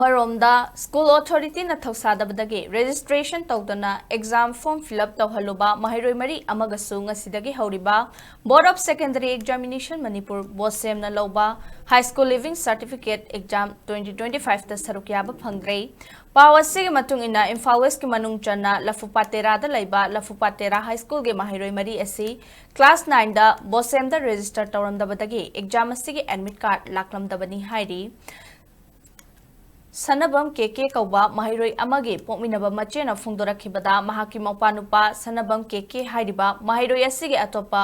Maromda School Authority na thausadabadagi registration tawdana exam form fill up tawhaluba Maheiroi mari Amagashu ngasidagi horiba Board of Secondary Examination Manipur bosem na lauba High School Living Certificate Exam 2025 ta Sharuk Yaaba Phangkhidre Pawasi matung ina Imphal West ki manung chana Lafupatera da laiba Lafupatera High School ge Maheiroi mari asi class 9 da bosem da register tawramdabadagi exam asigi admit card laklamdabani hairi Sanabam KK Kauba Maheiroi Amagi Pominaba Machena Fundorakibada Mahaki Mopanupa Sanabam KK Haidiba Maheiroi Asigi Atopa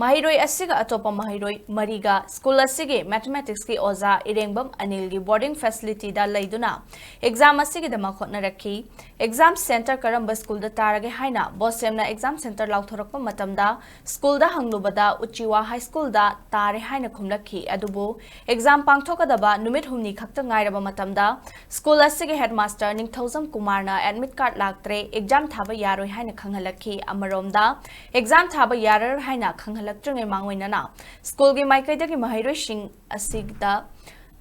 Maheiroi Asiga Atopa Maheiroi Mariga School Asigi Mathematics ki Oza Irengbam Anilgi Boarding Facility da Laiduna Exam Asigi da Makotna Raki Exam Center Karamba School da Tarage Haina Bosemna Exam Center Lautorokpa Matamda School da Hanglubada Uchiwa High School da Tare Haina Kumlaki Adubu Exam Pangthokadaba Numit Humni Khakta Ngairaba Matamda School Asigi Headmaster Ningthozam Kumarna Admit Card Laktre Exam Thaba Yaroi Haina Khanghalaki Amaromda Exam Thaba Yarar Haina Khanghalaktrungai Mangwainana School gi Maikaidagi Maheiroi Sing Asigda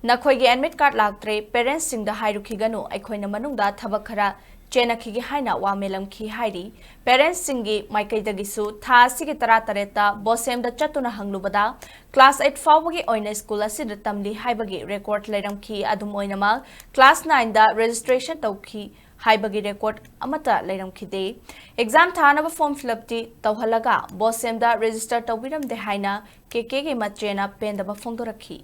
Nakhoigi admit card laktre parents sing da hairukiganu aikhoina manungda thabak khara chenakhigi haina wamelamki hairi parents singi maikaidagisu tha sigi tara tareta bosem da chatuna hanglubada class 8 fawbagi oina school asida tamli haibagi record leiramki adum oinama class 9 da registration tawki haibagi record amata leiramkhide exam thanaba form fill up ti tawhalaga bosem da register tawbiram de haina kk ge machena pendaba phongdorakhi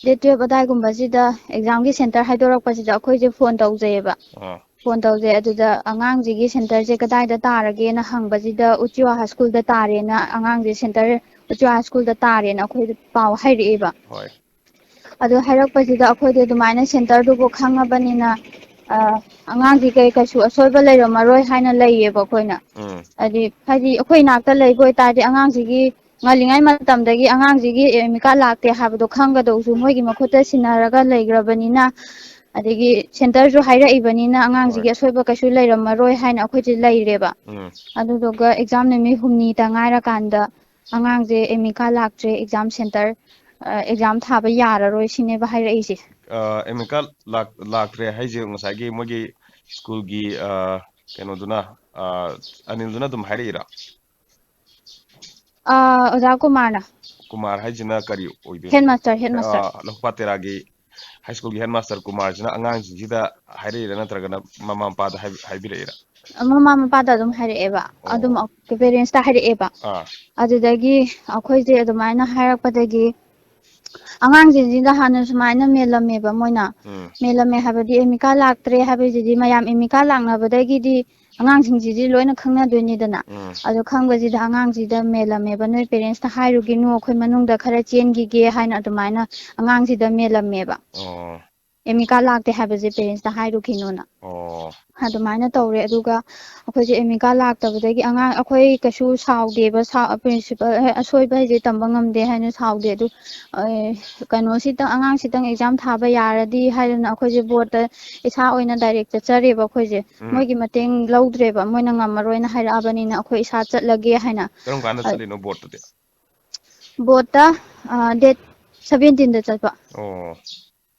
Date badai gumbasida exam gi center haidorak pasida akhoi je phone tawjayeba phone tawjay aduda angang ji gi center je kadai da tarage na hangbasida Uchiwa High School da tare na angang ji center Uchiwa High School da tare na akhoi paw haireba hoi adu hairak pasida akhoi de dumaina center du bo khangabani na angang ji kai kasu asoiba leiromaroi haina leiyeba khoina adi phadi akhoi nakta leiboi tadi angang ji gi ngalingai matamdagi angangsigi emika lakte habdo khanggadousu moigi makhuta sinaraga leigrabani adigi center ju haira ibanina angangsigi asoiba kasu leiramaroi haina akhoji leireba adudoga exam nemi humni ta ngaira kanda angangje emika laktre exam center exam thaba yararoi sineba haira isi emika laktre haije ngasagi mogi school gi kenoduna anilduna dum haira Oja Kumar haijina kari oidu headmaster Lafupatera gi high school gi headmaster Kumar jina angang jida haira natragana mama pada haibira mama mapada adum haireba adum parents ta haireba adudagi akhoi je adumaina hairakpadagi angangsijida hanu sumaina melameba moina melame habadi emika laktre habiji mayam emika langnabadagi di angangsingji loina khangna doini dana adu khangbajida angangsida melameba noi parents ta hairugi nu akhoi manungda khara chengi ge haina adumaina angangsida melameba emika lakte habaje parents ta hairugi nuna adumaina tawre aduga akhoi je emika laktabadagi angang akhoi kasu saudeba principal asoiba je tamba ngamde haina saude adu kano sitang angang sitang exam thaba yaradi haina akhoi je board ta isa oina direct chareba akhoi je moigi mateng laudreba moina ngamaroina haira abani na akhoi isa chatlage haina karam kanda chalino board ta date 17 da chatpa